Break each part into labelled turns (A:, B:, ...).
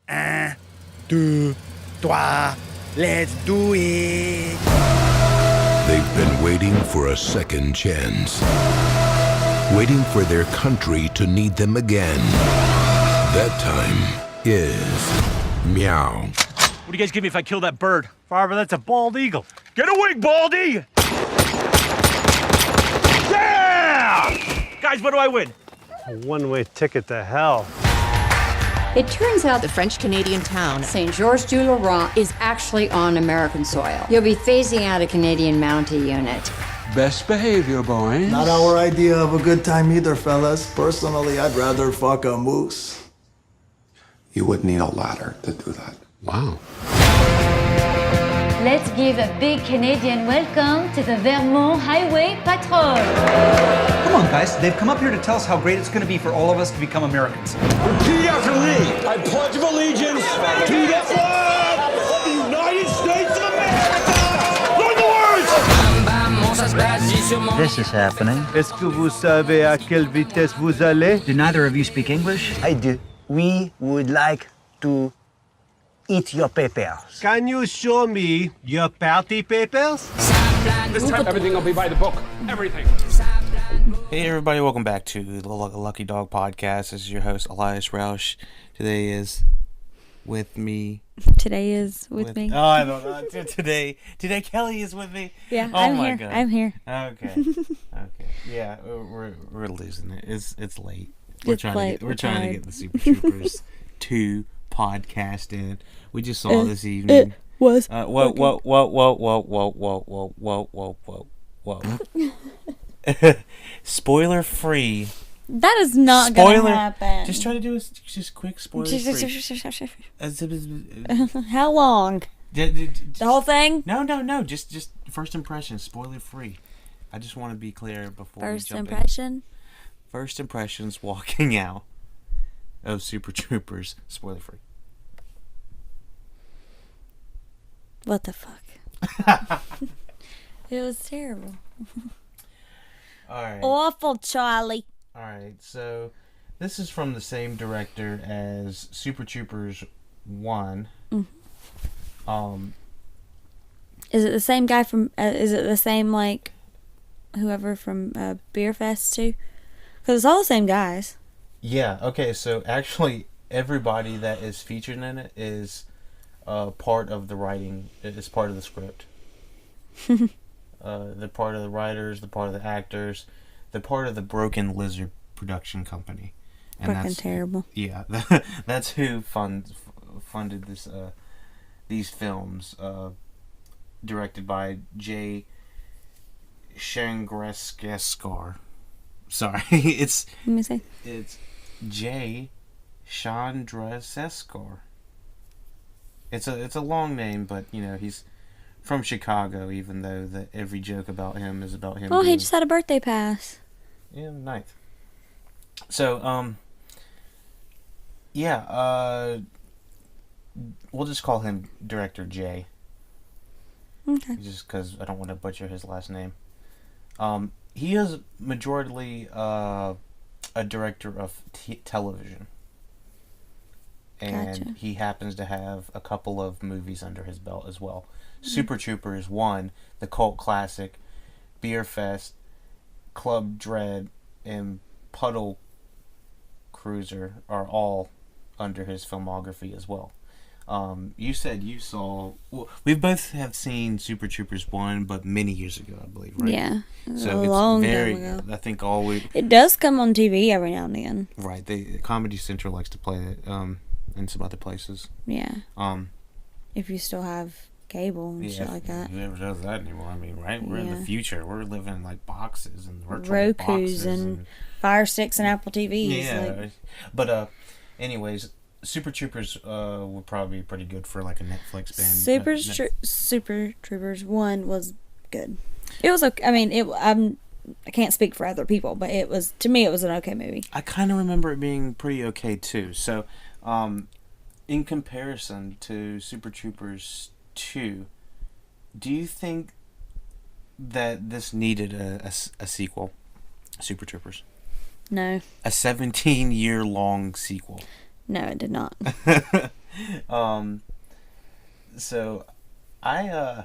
A: Un, deux, trois, let's do it!
B: They've been waiting for a second chance. Waiting for their country to need them again. That time is meow.
C: What do you guys give me if I kill that bird? Farver, that's a bald eagle. Get a wing, Baldy! Yeah! Guys, what do I win?
D: A one-way ticket to hell.
E: It turns out the French-Canadian town Saint-Georges-du-Laurent is actually on American soil. You'll be phasing out a Canadian Mountie unit.
F: Best behavior, boys.
G: Not our idea of a good time either, fellas. Personally, I'd rather fuck a moose.
H: You would need a ladder to do that.
F: Wow.
I: Let's give a big Canadian welcome to the Vermont Highway Patrol.
J: Come on, guys. They've come up here to tell us how great it's going to be for all of us to become Americans.
C: Repeat after me. I pledge of allegiance to the flag of the United States of America. Learn the words!
K: This is happening.
D: Est-ce que vous savez à quelle vitesse vous allez?
K: Do neither of you speak English?
L: I do. We would like to eat your papers.
D: Can you show me your party papers?
F: This time, everything will be by the book. Everything.
M: Hey everybody, welcome back to the LuckyDog podcast. This is your host, Elias Rauch. Today is with me.
N: Today is with me.
M: Oh, I don't know. Today Kelly is with me.
N: Yeah,
M: oh
N: I'm
M: my
N: here.
M: God.
N: I'm here.
M: Okay. Okay. Yeah, we're losing it. It's late. We're trying to get the Super Troopers 2 podcast in. We just saw this evening.
N: It was.
M: Whoa. Spoiler free.
N: That is not going to happen.
M: Just try to do just quick spoiler free.
N: How long? The whole thing?
M: No. Just first impression, spoiler free. I just want to be clear before we jump in. First impressions walking out of Super Troopers, spoiler free.
N: What the fuck? It was terrible.
M: Alright.
N: Awful, Charlie.
M: Alright, so this is from the same director as Super Troopers 1.
N: Mm. Is it the same guy from, is it the same, like, whoever from Beer Fest too? Because it's all the same guys.
M: Yeah, okay, so actually everybody that is featured in it is part of the writing, is part of the script. They're part of the writers, they're part of the actors, they're part of the Broken Lizard production company. And
N: fucking terrible.
M: Yeah, that's who funded this these films, directed by Jay Shangresskar. Sorry,
N: Let me see.
M: It's Jay Chandrasekhar. It's a long name, but you know he's from Chicago. Even though every joke about him is about him.
N: Oh, he just had a birthday pass.
M: Yeah, 9th. So we'll just call him Director Jay.
N: Okay.
M: Just because I don't want to butcher his last name. He is majorly a director of television. And
N: Gotcha.
M: he happens to have a couple of movies under his belt as well. Super Troopers 1, the cult classic, Beer Fest, Club Dread, and Puddle Cruiser are all under his filmography as well. You said you saw... Well, we both have seen Super Troopers 1, but many years ago, I believe, right?
N: Yeah.
M: So
N: a long
M: it's very...
N: time ago.
M: I think all we...
N: It does come on TV every now and then.
M: Right. Comedy Central likes to play it in some other places.
N: Yeah. If you still have cable and shit like that.
M: Never does that anymore. I mean, right? We're in the future. We're living in like boxes and virtual
N: Rokus
M: boxes
N: and Fire Sticks and Apple TVs.
M: Yeah.
N: Like.
M: But anyways, Super Troopers would probably be pretty good for like a Netflix band.
N: Super Troopers 1 was good. It was okay. I mean, I can't speak for other people, but it was, to me, it was an okay movie.
M: I kind of remember it being pretty okay too. So, in comparison to Super Troopers 2, do you think that this needed a sequel? Super Troopers.
N: No.
M: A 17-year-long sequel.
N: No, it did not.
M: So I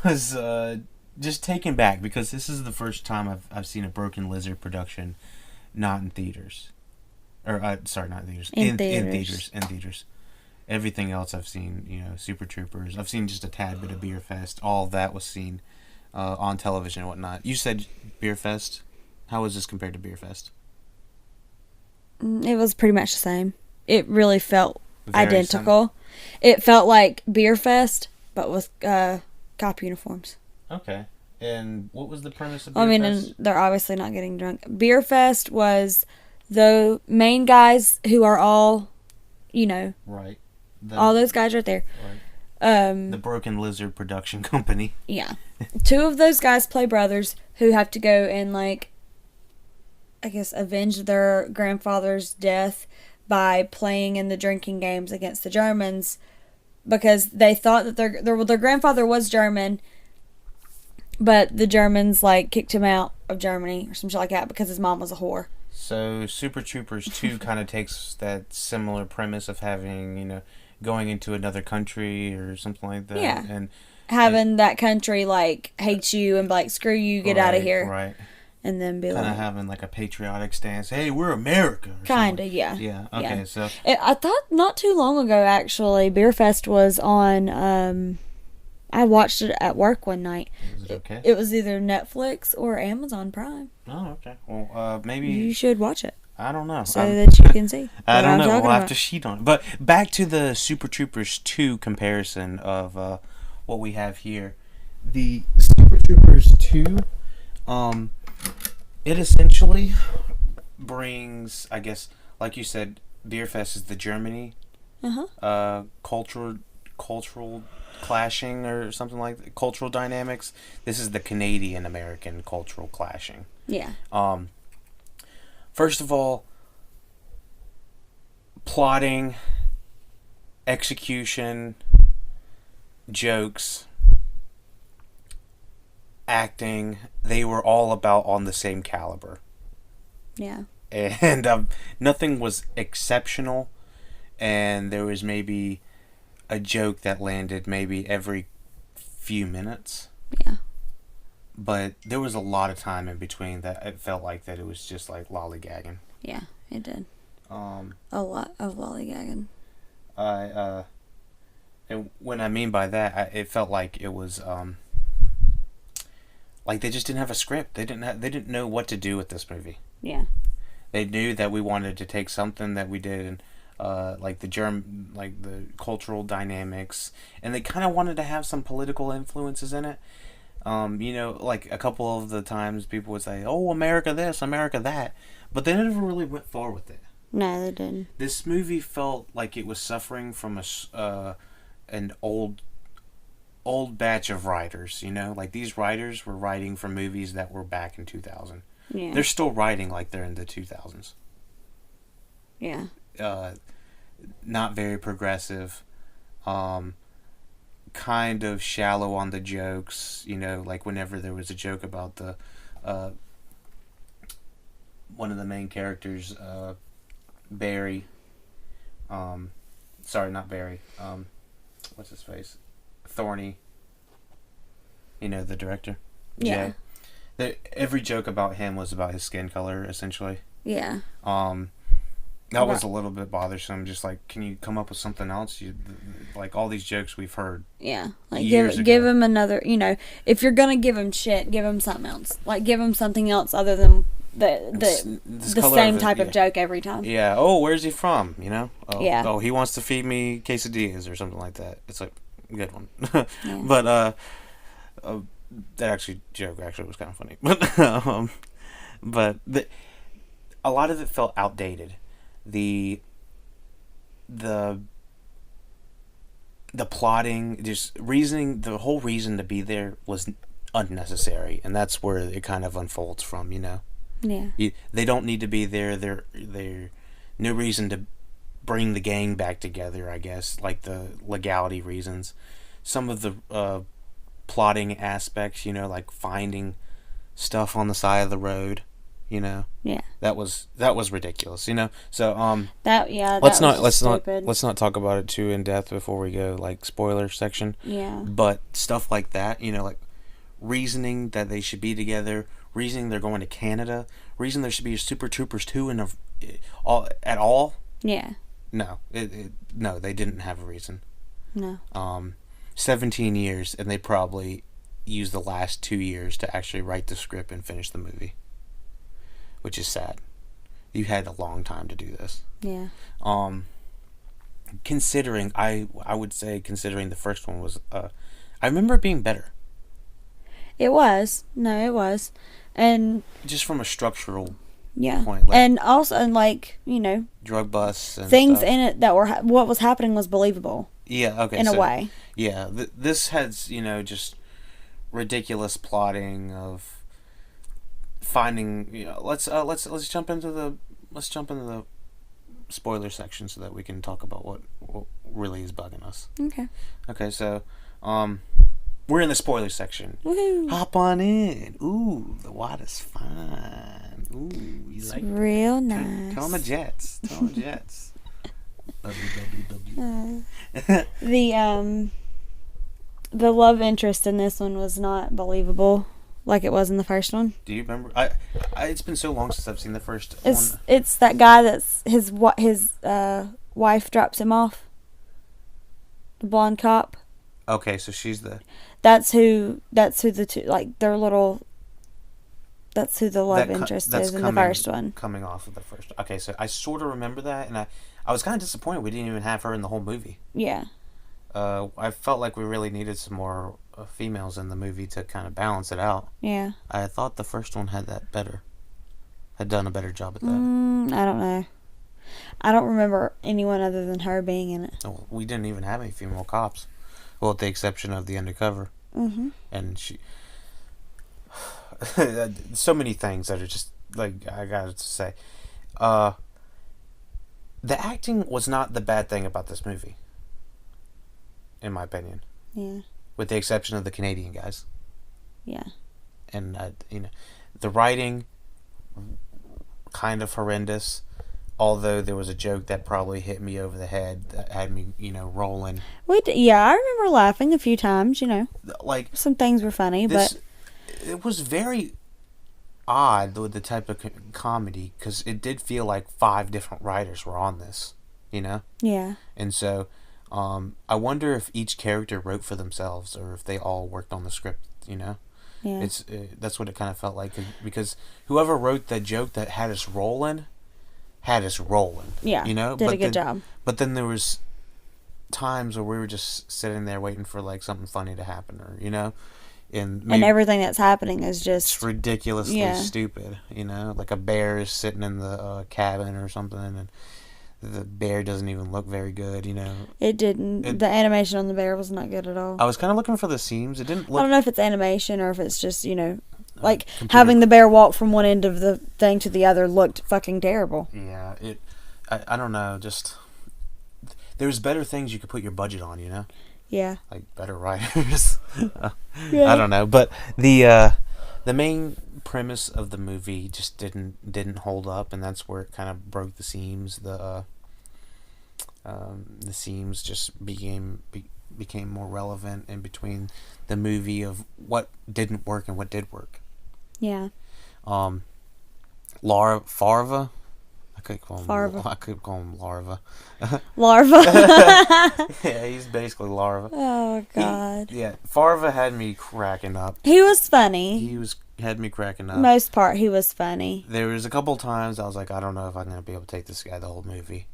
M: was just taken back because this is the first time I've seen a Broken Lizard production not in theaters. Or sorry, not in theaters. In theaters. Everything else I've seen, you know, Super Troopers. I've seen just a tad bit of Beer Fest. All of that was seen on television and whatnot. You said Beer Fest. How was this compared to Beer Fest?
N: It was pretty much the same. It really felt
M: Very
N: identical. It felt like Beer Fest, but with cop uniforms.
M: Okay. And what was the premise of Beer
N: Fest? And they're obviously not getting drunk. Beer Fest was the main guys who are all, you know.
M: Right.
N: All those guys right there.
M: Right. The Broken Lizard production company.
N: Yeah. 2 of those guys play brothers who have to go and, like, I guess, avenge their grandfather's death by playing in the drinking games against the Germans because they thought that their grandfather was German, but the Germans, like, kicked him out of Germany or some shit like that because his mom was a whore.
M: So Super Troopers 2 kind of takes that similar premise of having, you know, going into another country or something like that.
N: Yeah.
M: And
N: having that country, like, hate you and be like, screw you, get out of here.
M: Right.
N: And then be
M: kind of having, like, a patriotic stance. Hey, we're America.
N: Kind of, yeah.
M: Yeah, okay, yeah. So.
N: I thought not too long ago, actually, Beer Fest was on, I watched it at work one night.
M: Was it okay?
N: It was either Netflix or Amazon Prime.
M: Oh, okay. Well, maybe...
N: You should watch it.
M: I don't know.
N: So that you can see.
M: I don't know. We'll have to sheet on it. But back to the Super Troopers 2 comparison of what we have here. The Super Troopers 2, it essentially brings, I guess, like you said, Beer Fest is the Germany cultural clashing or something like that. Cultural dynamics. This is the Canadian American cultural clashing.
N: Yeah.
M: First of all, plotting, execution, jokes, acting, they were all about on the same caliber.
N: Yeah.
M: And nothing was exceptional, and there was maybe a joke that landed maybe every few minutes.
N: Yeah.
M: But there was a lot of time in between that it felt like that it was just like lollygagging.
N: Yeah, it did. A lot of lollygagging.
M: And when I mean by that, it felt like it was like they just didn't have a script. They didn't know what to do with this movie.
N: Yeah.
M: They knew that we wanted to take something that we did and like the cultural dynamics, and they kind of wanted to have some political influences in it. You know, like a couple of the times people would say, "Oh, America this, America that," but they never really went far with it.
N: No, they didn't.
M: This movie felt like it was suffering from an old batch of writers. You know, like these writers were writing for movies that were back in 2000.
N: Yeah.
M: They're still writing like they're in the 2000s.
N: Yeah.
M: Not very progressive. Kind of shallow on the jokes, you know, like whenever there was a joke about the one of the main characters, Barry, sorry, not Barry, what's his face, Thorny, you know, the director.
N: Yeah.
M: Every joke about him was about his skin color, essentially.
N: Yeah.
M: That was a little bit bothersome. Just like, can you come up with something else? Like all these jokes we've heard.
N: Yeah, like give him another. You know, if you're gonna give him shit, give him something else. Like give him something else other than the same type of joke every time.
M: Yeah. Oh, where's he from? You know. Oh,
N: yeah.
M: Oh, he wants to feed me quesadillas or something like that. It's like a good one. Yeah. But that joke was kind of funny. But a lot of it felt outdated. The plotting, just reasoning, the whole reason to be there was unnecessary, and that's where it kind of unfolds from, you know.
N: Yeah.
M: They don't need to be there. They're no reason to bring the gang back together, I guess, like the legality reasons. Some of the plotting aspects, you know, like finding stuff on the side of the road, You know.
N: Yeah.
M: That was ridiculous. You know. So
N: let's
M: not talk about it too in depth before we go like spoiler section.
N: Yeah.
M: But stuff like that, you know, like reasoning that they should be together, reasoning they're going to Canada, reasoning there should be a Super Troopers 2 at all.
N: Yeah.
M: No, no, they didn't have a reason.
N: No.
M: 17 years, and they probably used the last 2 years to actually write the script and finish the movie, which is sad. You had a long time to do this.
N: Yeah.
M: Considering, I would say, considering the first one was, I remember it being better.
N: It was. No, it was. And
M: just from a structural
N: yeah.
M: point. Like,
N: and also, like, you know,
M: drug busts and
N: things
M: stuff
N: in it that were, what was happening was believable.
M: Yeah, okay.
N: In a way.
M: Yeah, this has, you know, just ridiculous plotting of finding, you know, let's jump into the spoiler section so that we can talk about what really is bugging us. Okay, so we're in the spoiler section.
N: Woohoo.
M: Hop on in. Ooh, the water's fine. Ooh, you
N: it's
M: like
N: real nice.
M: Tell them the Jets.
N: The love interest in this one was not believable like it was in the first one.
M: Do you remember? It's been so long since I've seen the first one.
N: It's that guy that's his wife drops him off. The blonde cop.
M: Okay, so she's the.
N: That's who the two, like, their little. That's who the love interest is in the first one.
M: Coming off of the first. Okay, so I sort of remember that, and I was kind of disappointed we didn't even have her in the whole movie.
N: Yeah.
M: I felt like we really needed some more females in the movie to kind of balance it out.
N: Yeah.
M: I thought the first one had done a better job at that.
N: I don't know. I don't remember anyone other than her being in it.
M: Oh, we didn't even have any female cops. Well, with the exception of the undercover.
N: Mm-hmm.
M: And she... so many things that are just, like, I gotta say. The acting was not the bad thing about this movie. In my opinion.
N: Yeah.
M: With the exception of the Canadian guys.
N: Yeah.
M: And, you know, the writing, kind of horrendous. Although there was a joke that probably hit me over the head that had me, you know, rolling.
N: Yeah, I remember laughing a few times, you know.
M: Like,
N: some things were funny, but
M: it was very odd with the type of comedy, because it did feel like 5 different writers were on this, you know?
N: Yeah.
M: And so, I wonder if each character wrote for themselves or if they all worked on the script, you know?
N: Yeah.
M: That's what it kind of felt like, because whoever wrote that joke that had us rolling.
N: Yeah,
M: you know,
N: did a good job.
M: But then there was times where we were just sitting there waiting for like something funny to happen, or you know, and
N: everything that's happening is just
M: ridiculously stupid. You know, like a bear is sitting in the cabin or something, and the bear doesn't even look very good. You know,
N: it didn't. The animation on the bear was not good at all.
M: I was kind of looking for the seams. It didn't look.
N: I don't know if it's animation or if it's just, you know. Like, having the bear walk from one end of the thing to the other looked fucking terrible.
M: Yeah, I don't know, just... There's better things you could put your budget on, you know?
N: Yeah.
M: Like, better writers.
N: Yeah.
M: I don't know, but the main premise of the movie just didn't hold up, and that's where it kind of broke the seams. The seams just became more relevant in between the movie of what didn't work and what did work.
N: Yeah.
M: Farva. I could call him Larva.
N: Larva.
M: Yeah, he's basically Larva.
N: Oh God.
M: Farva had me cracking up.
N: He was funny.
M: Had me cracking up.
N: Most part, he was funny.
M: There was a couple times I was like, I don't know if I'm gonna be able to take this guy the whole movie.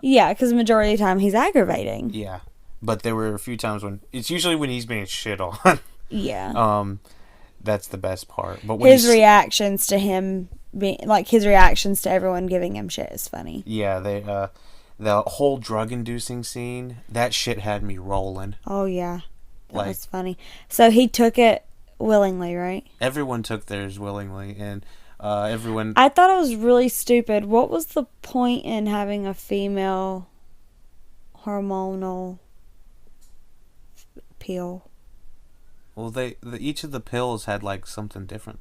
N: Yeah, because the majority of the time he's aggravating.
M: Yeah, but there were a few times when it's usually when he's being shit on.
N: Yeah.
M: That's the best part. But when
N: his reactions to him being his reactions to everyone giving him shit is funny.
M: Yeah, the whole drug-inducing scene, that shit had me rolling.
N: Oh yeah, that was funny. So he took it willingly, right?
M: Everyone took theirs willingly, and everyone.
N: I thought it was really stupid. What was the point in having a female hormonal pill?
M: Well, each of the pills had like something different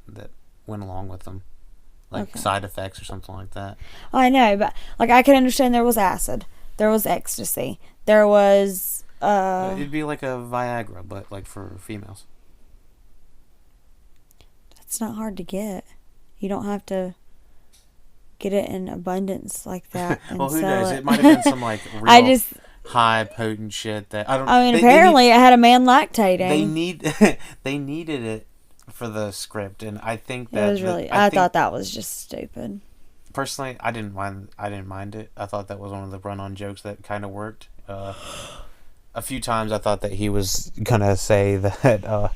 M: that went along with them. like side effects or something like that.
N: I know, but like I can understand there was acid, there was ecstasy, there was.
M: It'd be like a Viagra, but like for females.
N: It's not hard to get. You don't have to get it in abundance like that. And
M: Well, who
N: sell
M: knows?
N: it.
M: It might have been some like real
N: just.
M: high potent shit that I don't.
N: I mean, apparently, I had a man lactating.
M: They needed it for the script, and I think
N: It
M: that
N: was really. I thought that was just stupid.
M: Personally, I didn't mind it. I thought that was one of the run-on jokes that kind of worked. A few times I thought that he was gonna say that,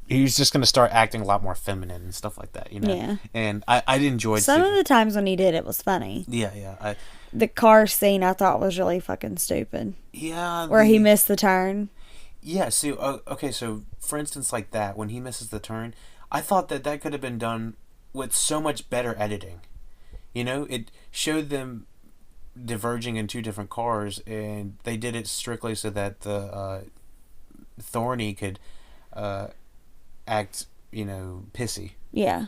M: he was just gonna start acting a lot more feminine and stuff like that,
N: Yeah.
M: And I enjoyed
N: Some of the times when he did, it was funny.
M: Yeah.
N: The car scene I thought was really fucking stupid.
M: Yeah.
N: Where he missed the turn.
M: Yeah. So okay. So for instance, like that, when he misses the turn, I thought that could have been done with so much better editing. It showed them diverging in two different cars, and they did it strictly so that the Thorny could act pissy.
N: Yeah.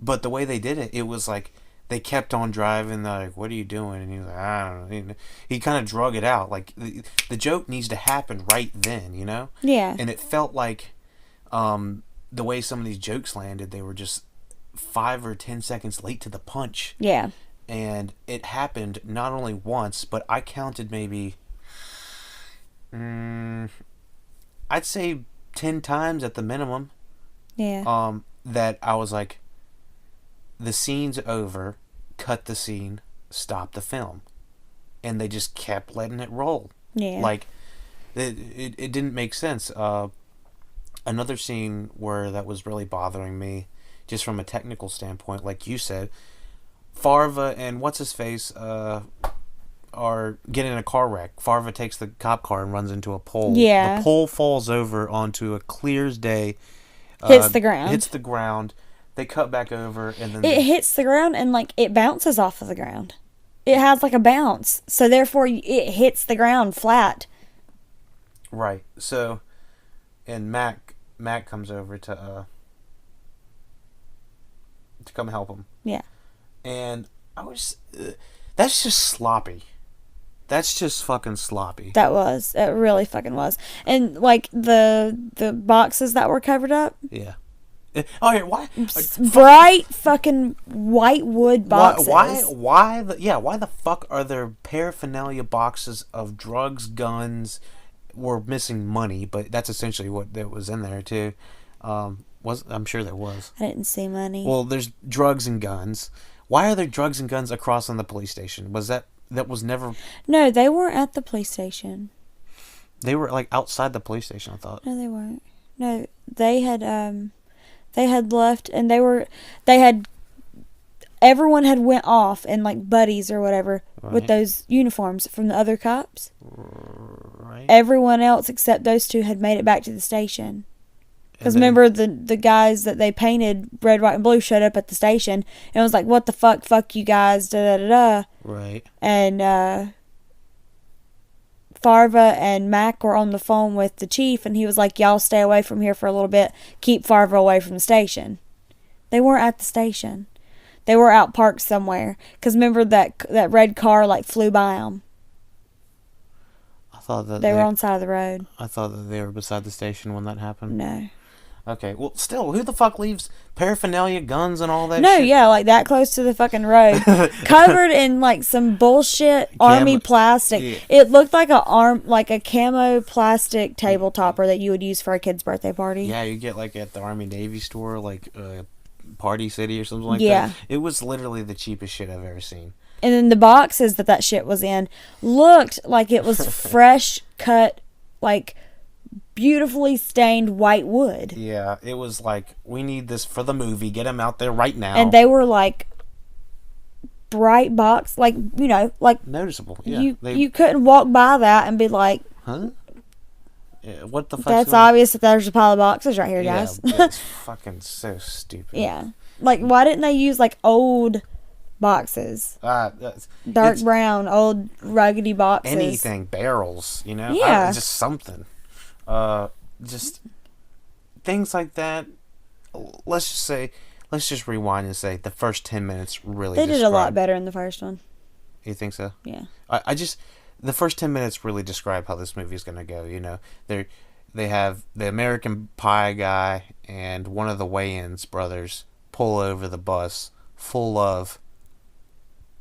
M: But the way they did it, it was like they kept on driving. They're like, "What are you doing?" And he was like, "I don't know." He kind of drug it out. Like the joke needs to happen right then,
N: Yeah.
M: And it felt like the way some of these jokes landed, they were just 5 or 10 seconds late to the punch.
N: Yeah.
M: And it happened not only once, but I counted maybe, I'd say 10 times at the minimum.
N: Yeah.
M: That I was like, the scene's over, cut the scene, stop the film. And they just kept letting it roll.
N: Yeah.
M: Like, it didn't make sense. Another scene where that was really bothering me, just from a technical standpoint, like you said, Farva and what's-his-face are getting in a car wreck. Farva takes the cop car and runs into a pole.
N: Yeah.
M: The pole falls over onto a clear as day.
N: Hits the ground.
M: Hits the ground. They cut back over, and then
N: it hits the ground and like it bounces off of the ground. It has like a bounce, so therefore it hits the ground flat.
M: Right. So, and Mac comes over to come help him.
N: Yeah.
M: And I was, that's just sloppy. That's just fucking sloppy.
N: It really fucking was. And like the boxes that were covered up.
M: Yeah. Oh, yeah, why?
N: Bright fucking white wood boxes.
M: Why the fuck are there paraphernalia boxes of drugs, guns? We're missing money, but that's essentially what that was in there too. I'm sure there was.
N: I didn't see money.
M: Well, there's drugs and guns. Why are there drugs and guns across on the police station? Was that was never?
N: No, they weren't at the police station.
M: They were like outside the police station, I thought.
N: No, they weren't. No, they had left, and everyone had went off in like buddies or whatever with those uniforms from the other cops.
M: Right.
N: Everyone else except those two had made it back to the station. Because remember, the guys that they painted red, white, and blue showed up at the station and was like, "What the fuck? Fuck you guys!" Da da da da.
M: Right.
N: And Farva and Mac were on the phone with the chief, and he was like, "Y'all stay away from here for a little bit. Keep Farva away from the station." They weren't at the station. They were out parked somewhere. Because remember that red car like flew by them.
M: I thought that
N: they were on the side of the road.
M: I thought that they were beside the station when that happened.
N: No.
M: Okay, well, still, who the fuck leaves paraphernalia, guns, and all that
N: No,
M: shit?
N: yeah, like that close to the fucking road. Covered in like some bullshit army plastic.
M: Yeah.
N: It looked like a camo plastic table topper that you would use for a kid's birthday party.
M: Yeah, you get like at the Army Navy store, like Party City or something like
N: Yeah.
M: that. It was literally the cheapest shit I've ever seen.
N: And then the boxes that shit was in looked like it was fresh cut, like beautifully stained white wood.
M: Yeah, it was like, we need this for the movie. Get them out there right now.
N: And they were like bright box, like, you know, like
M: noticeable. Yeah,
N: you couldn't walk by that and be like,
M: huh? Yeah, what the fuck?
N: That's obvious that there's a pile of boxes right here, guys.
M: Yeah, it's fucking so stupid.
N: Yeah. Like, why didn't they use like old boxes? Dark brown, old ruggedy boxes.
M: Anything, barrels, you know?
N: Yeah.
M: Just something. Just things like that. let's just rewind and say the first 10 minutes really.
N: They did a lot better in the first one.
M: You think so?
N: Yeah.
M: I just the first 10 minutes really describe how this movie is gonna go. You know, they have the American Pie guy and one of the Wayans brothers pull over the bus full of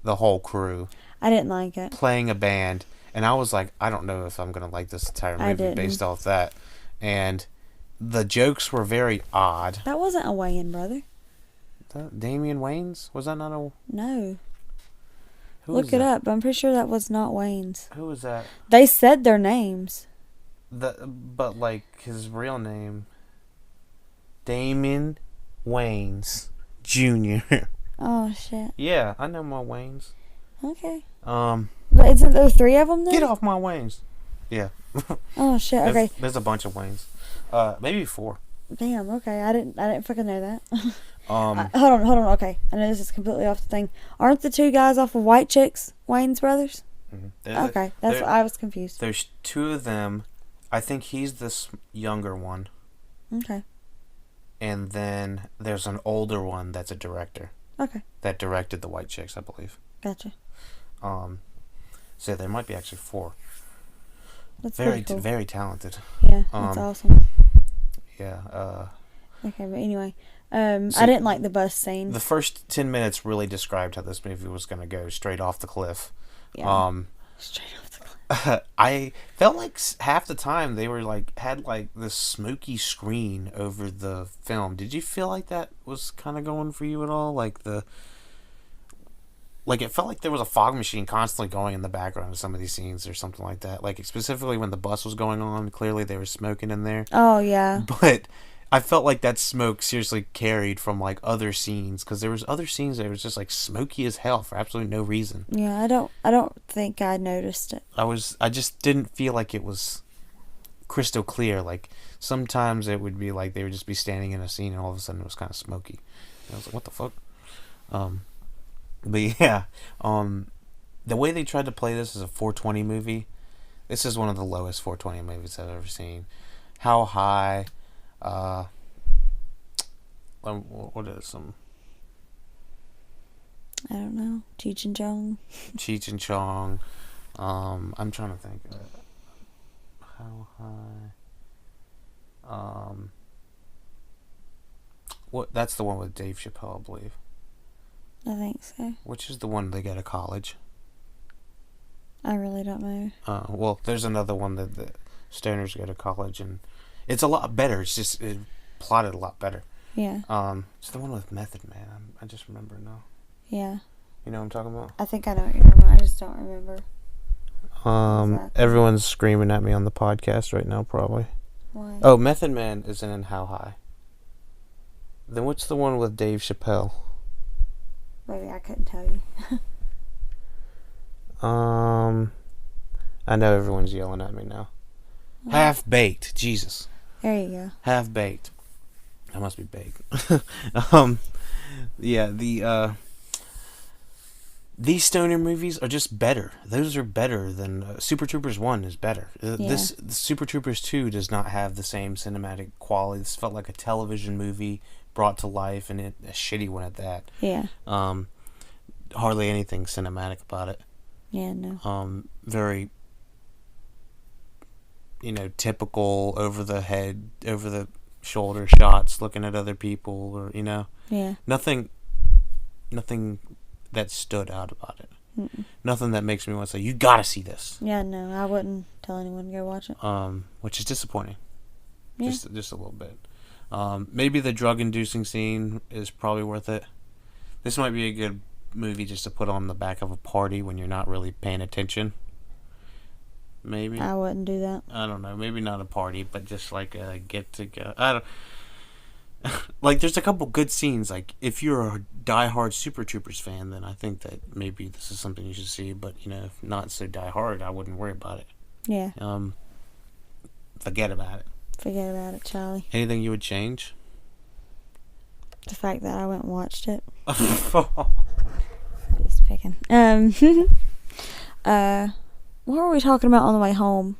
M: the whole crew.
N: I didn't like it.
M: Playing a band, and I was like, I don't know if I'm gonna like this entire movie based off that. And the jokes were very odd.
N: That wasn't a Wayans brother.
M: Damian Wayans? Was that not a...
N: No.
M: Look
N: it up. I'm pretty sure that was not Wayans.
M: Who was that?
N: They said their names.
M: But like his real name, Damian Wayans Jr.
N: Oh shit.
M: Yeah, I know my Wayans.
N: Okay.
M: But
N: isn't there 3 of them then?
M: Get off my Wayans. Yeah.
N: Oh shit. Okay.
M: There's a bunch of Wayans. Maybe 4.
N: Damn. Okay. I didn't fucking know that.
M: Hold
N: on. Okay. I know this is completely off the thing. Aren't the 2 guys off of White Chicks Wayans brothers?
M: Mm-hmm.
N: Okay. That's what I was confused.
M: There's 2 of them. I think he's this younger one.
N: Okay.
M: And then there's an older one that's a director.
N: Okay.
M: That directed the White Chicks, I believe.
N: Gotcha.
M: So there might be actually 4.
N: That's
M: very
N: cool.
M: Very talented.
N: Yeah, that's awesome.
M: Yeah.
N: Okay, but anyway, I didn't like the bus scene.
M: The first 10 minutes really described how this movie was going to go straight off the cliff.
N: Yeah. Straight off the cliff.
M: I felt like half the time they were had this smoky screen over the film. Did you feel like that was kind of going for you at all? It felt like there was a fog machine constantly going in the background of some of these scenes or something like that. Like, specifically when the bus was going on, clearly they were smoking in there.
N: Oh, yeah.
M: But I felt like that smoke seriously carried from, other scenes, because there was other scenes that was just, smoky as hell for absolutely no reason.
N: Yeah, I don't think I noticed it.
M: I just didn't feel like it was crystal clear. Like, sometimes it would be like they would just be standing in a scene and all of a sudden it was kind of smoky. And I was like, what the fuck? But yeah, the way they tried to play this as a 420 movie, this is one of the lowest 420 movies I've ever seen. How high? What is some?
N: I don't know. Cheech and Chong.
M: Cheech and Chong. I'm trying to think. How high? What? That's the one with Dave Chappelle, I believe.
N: I think so.
M: Which is the one they go to college?
N: I really don't know.
M: Well, there's another one that the stoners go to college, and it's a lot better. It's just plotted a lot better.
N: Yeah.
M: It's the one with Method Man. I just remember now.
N: Yeah.
M: You know what I'm talking about?
N: I think I know what you're talking about. I just don't remember. Exactly.
M: Everyone's screaming at me on the podcast right now, probably.
N: Why?
M: Oh, Method Man isn't in How High. Then what's the one with Dave Chappelle?
N: Maybe I couldn't tell you.
M: I know everyone's yelling at me now. Half Baked. Jesus.
N: There you go.
M: Half Baked. I must be baked. Yeah, these stoner movies are just better. Those are better than Super Troopers 1 is better. This Super Troopers 2 does not have the same cinematic quality. This felt like a television movie brought to life, and a shitty one at that.
N: Yeah.
M: Hardly anything cinematic about it.
N: Yeah, no.
M: Very, typical over the head, over the shoulder shots, looking at other people, or
N: Yeah.
M: Nothing that stood out about it. Mm-mm. Nothing that makes me want to say, you gotta see this.
N: Yeah, no, I wouldn't tell anyone to go watch it.
M: Which is disappointing.
N: Yeah.
M: Just a little bit. Maybe the drug-inducing scene is probably worth it. This might be a good movie just to put on the back of a party when you're not really paying attention. Maybe.
N: I wouldn't do that.
M: I don't know. Maybe not a party, but just like a get-together. I don't... there's a couple good scenes. Like, if you're a die-hard Super Troopers fan, then I think that maybe this is something you should see. But, if not so die-hard, I wouldn't worry about it.
N: Yeah.
M: Forget about it.
N: Forget about it, Charlie.
M: Anything you would change?
N: The fact that I went and watched it. Just picking. What were we talking about on the way home?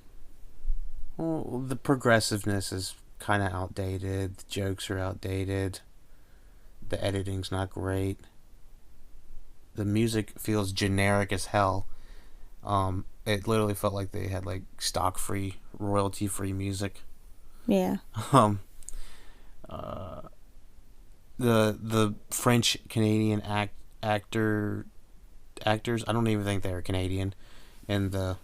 M: Well, the progressiveness is kind of outdated. The jokes are outdated. The editing's not great. The music feels generic as hell. It literally felt like they had like stock-free, royalty-free music.
N: Yeah.
M: The French Canadian actors, I don't even think they were Canadian, and the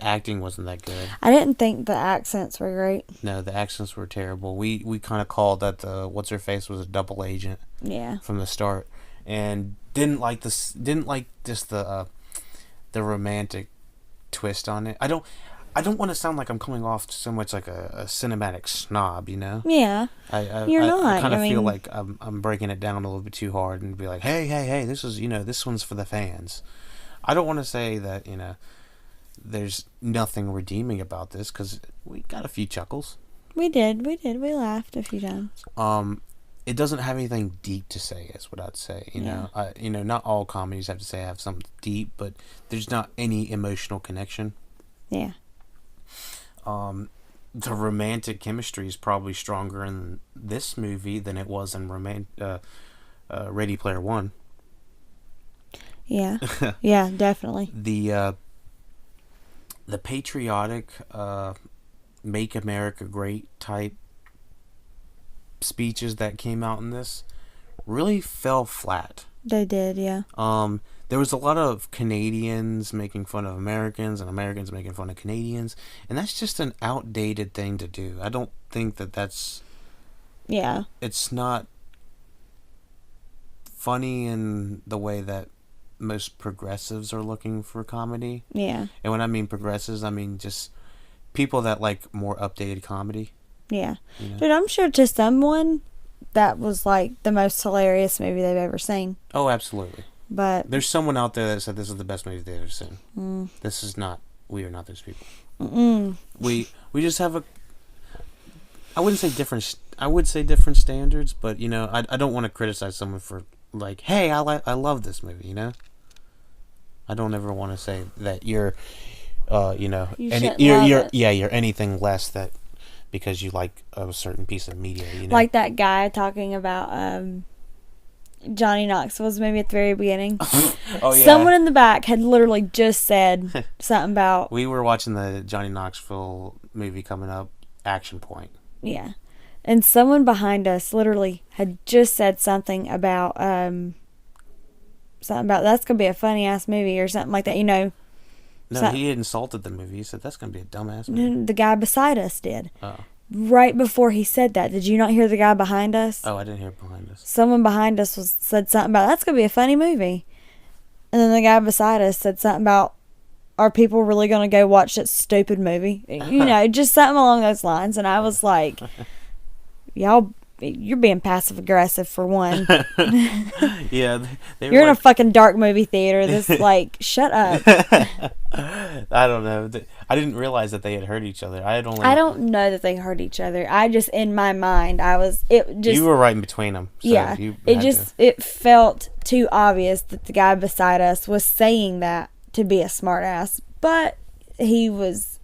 M: acting wasn't that good.
N: I didn't think the accents were great.
M: No, the accents were terrible. We kind of called that the what's her face was a double agent.
N: Yeah.
M: From the start, and didn't like just the romantic twist on it. I don't want to sound like I'm coming off so much like a cinematic snob, you know?
N: Yeah. You're not.
M: I kind of feel like I'm breaking it down a little bit too hard and be like, hey, this is, this one's for the fans. I don't want to say that, there's nothing redeeming about this, because we got a few chuckles.
N: We did. We laughed a few times.
M: It doesn't have anything deep to say, is what I'd say. You know, not all comedies have to have something deep, but there's not any emotional connection.
N: Yeah.
M: The romantic chemistry is probably stronger in this movie than it was in Ready Player One.
N: Yeah. Yeah, definitely.
M: The patriotic Make America Great type speeches that came out in this really fell flat.
N: They did, yeah.
M: There was a lot of Canadians making fun of Americans and Americans making fun of Canadians, and that's just an outdated thing to do. I don't think that's...
N: Yeah.
M: It's not funny in the way that most progressives are looking for comedy.
N: Yeah.
M: And when I mean progressives, I mean just people that like more updated comedy.
N: Yeah. Dude, I'm sure to someone that was like the most hilarious movie they've ever seen.
M: Oh, absolutely.
N: But
M: there's someone out there that said this is the best movie they've ever seen. This is not. We are not those people. We just have I wouldn't say different. I would say different standards, but I don't want to criticize someone for like, hey, I love this movie. I don't ever want to say that you're you're anything less that because you like a certain piece of media.
N: Like that guy talking about Johnny Knoxville's movie at the very beginning.
M: Oh yeah.
N: Someone in the back had literally just said something about.
M: We were watching the Johnny Knoxville movie coming up, Action Point.
N: Yeah, and someone behind us literally had just said something about that's gonna be a funny ass movie or something like that.
M: No, he insulted the movie. He said that's gonna be a dumbass movie.
N: The guy beside us did.
M: Oh.
N: Right before he said that, did you not hear the guy behind us?
M: Oh, I didn't hear behind us.
N: Someone behind us said something about that's gonna be a funny movie, and then the guy beside us said something about, are people really gonna go watch that stupid movie? Just something along those lines. And I was like, y'all, you're being passive aggressive for one.
M: Yeah,
N: you're in a fucking dark movie theater. This shut up.
M: I don't know. I didn't realize that they had hurt each other. I
N: don't know that they hurt each other. I just, in my mind, you
M: were right in between them. So
N: yeah, it felt too obvious that the guy beside us was saying that to be a smart ass, but he was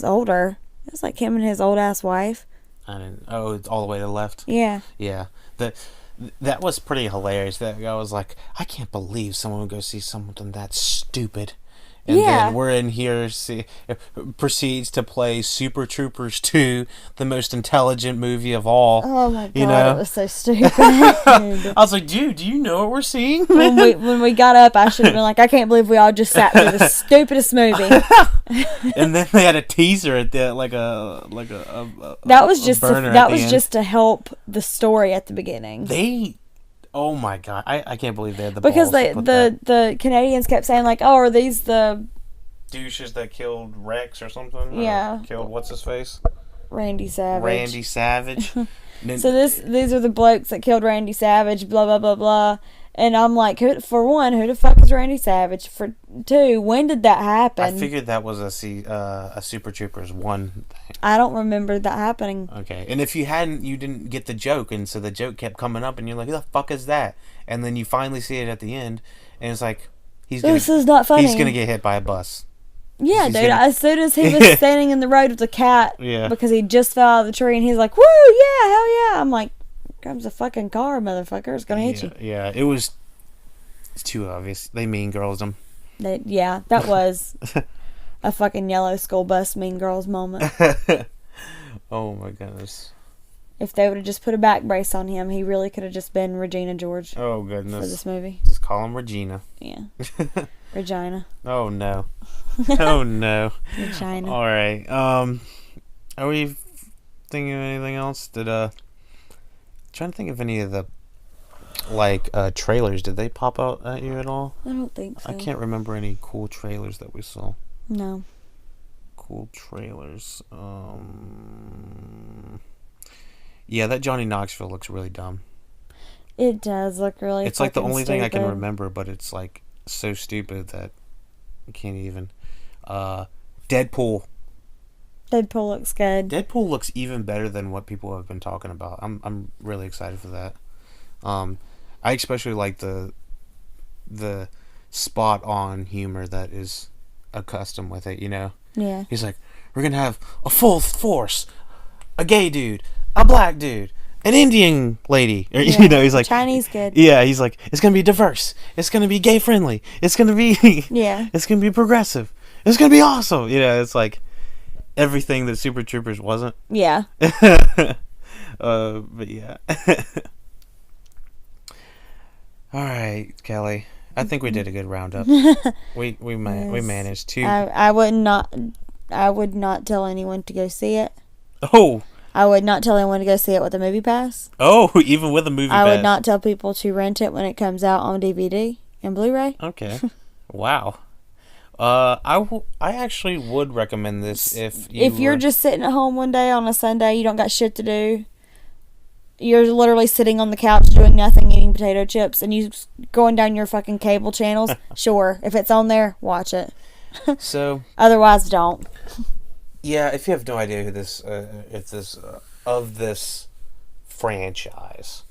N: older. It was like him and his old ass wife.
M: I didn't. Oh, it's all the way to the left.
N: Yeah.
M: Yeah. That was pretty hilarious. That guy was like, I can't believe someone would go see something that stupid. And then we're in here, proceeds to play Super Troopers 2, the most intelligent movie of all.
N: Oh my God, it was so stupid.
M: I was like, dude, do you know what we're seeing?
N: when we got up, I should have been like, I can't believe we all just sat through the stupidest movie.
M: And then they had a teaser at the
N: that was just to help the story at the beginning.
M: Oh my God! I can't believe they had the
N: because
M: balls
N: the Canadians kept saying like, oh, are these the
M: douches that killed Rex or something?
N: Yeah,
M: killed what's his face?
N: Randy Savage.
M: So
N: these are the blokes that killed Randy Savage. Blah blah blah blah. And I'm like, for one, who the fuck is Randy Savage? For two, when did that happen?
M: I figured that was a Super Troopers 1 thing.
N: I don't remember that happening.
M: Okay. And if you hadn't, you didn't get the joke. And so the joke kept coming up and you're like, who the fuck is that? And then you finally see it at the end. And it's like,
N: this is not funny.
M: He's going to get hit by a bus.
N: Yeah, dude. As soon as he was standing in the road with the cat, because he just fell out of the tree, and he's like, "Woo, yeah, hell yeah!" I'm like, "Comes a fucking car, motherfucker! It's gonna hit you."
M: Yeah, it's too obvious. They mean girls him.
N: That was a fucking yellow school bus mean girls moment.
M: Oh my goodness.
N: If they would have just put a back brace on him, he really could have just been Regina George.
M: Oh goodness.
N: For this movie.
M: Just call him Regina.
N: Yeah. Regina.
M: Oh no. Oh no.
N: Regina.
M: All right. Are we thinking of anything else? Trying to think of any of the trailers. Did they pop out at you at all?
N: I don't think so.
M: I can't remember any cool trailers that we saw.
N: No.
M: Cool trailers. Yeah, that Johnny Knoxville looks really dumb.
N: It does look really.
M: It's like the only thing I can
N: stupid.
M: remember, but it's like so stupid that I can't even. Deadpool.
N: Deadpool looks good.
M: Deadpool looks even better than what people have been talking about. I'm really excited for that. I especially like the spot on humor that is accustomed with it. You know.
N: Yeah.
M: He's like, we're gonna have a full force, a gay dude, a black dude, an Indian lady. Or,
N: yeah.
M: You know, he's like
N: Chinese good.
M: Yeah, he's like, it's gonna be diverse. It's gonna be gay friendly. It's gonna be
N: yeah.
M: It's gonna be progressive. It's gonna be awesome. You know, it's like everything that Super Troopers wasn't.
N: Yeah.
M: But yeah. All right, Kelly. I think we did a good roundup. we managed to.
N: I would not tell anyone to go see it.
M: Oh.
N: I would not tell anyone to go see it with a movie pass.
M: Oh, even with a movie pass.
N: I would not tell people to rent it when it comes out on DVD and Blu-ray.
M: Okay. Wow. I actually would recommend this if
N: you're just sitting at home one day on a Sunday, you don't got shit to do. You're literally sitting on the couch doing nothing, eating potato chips, and you going down your fucking cable channels. Sure, if it's on there, watch it.
M: So.
N: Otherwise, don't.
M: Yeah, if you have no idea who this, of this franchise,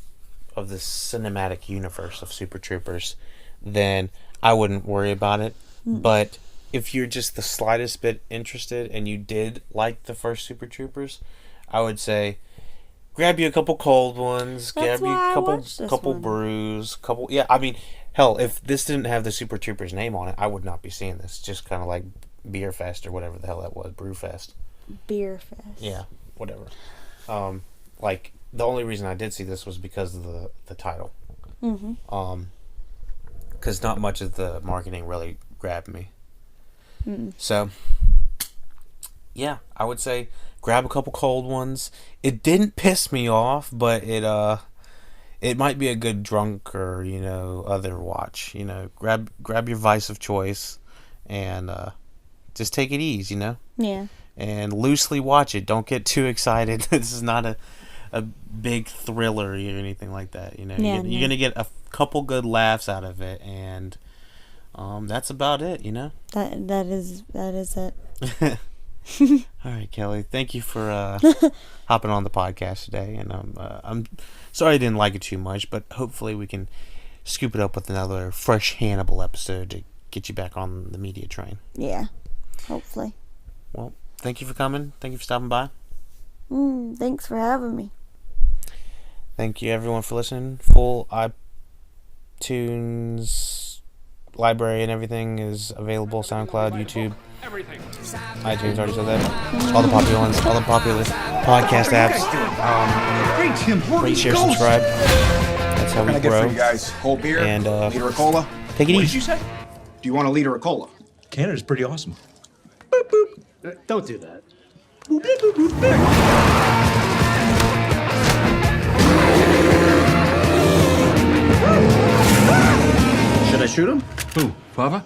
M: of this cinematic universe of Super Troopers, then I wouldn't worry about it. But if you're just the slightest bit interested and you did like the first Super Troopers, I would say grab you a couple cold ones, grab you a couple brews, yeah. I mean, hell, if this didn't have the Super Troopers name on it, I would not be seeing this. Just kind of like Beer Fest or whatever the hell that was, Brew Fest.
N: Beer Fest.
M: Yeah, whatever. Like the only reason I did see this was because of the title.
N: Mm-hmm.
M: Because not much of the marketing really grabbed me. So, yeah, I would say grab a couple cold ones. It didn't piss me off, but it might be a good drunk or other watch. Grab your vice of choice and just take it easy.
N: Yeah.
M: And loosely watch it. Don't get too excited. This is not a big thriller or anything like that.
N: Yeah,
M: you're gonna get a couple good laughs out of it, and that's about it.
N: That is it.
M: All right, Kelly. Thank you for hopping on the podcast today, and I'm sorry I didn't like it too much, but hopefully we can scoop it up with another fresh Hannibal episode to get you back on the media train.
N: Yeah, hopefully.
M: Well, thank you for coming. Thank you for stopping by.
N: Thanks for having me.
M: Thank you, everyone, for listening. Full iTunes library and everything is available. SoundCloud, YouTube, iTunes, already said that. All the popular ones, all the popular podcast apps. Rate, share, subscribe. That's how we grow.
K: What can I get for you guys? Whole beer?
M: And
K: liter of cola?
M: take it
K: What
M: easy.
K: did you say? Do you want a liter of cola?
C: Canada's pretty awesome.
D: Boop, boop. Don't do that.
C: Boop, boop, boop, boop, boop.
D: Should I shoot him?
C: Who, Fava?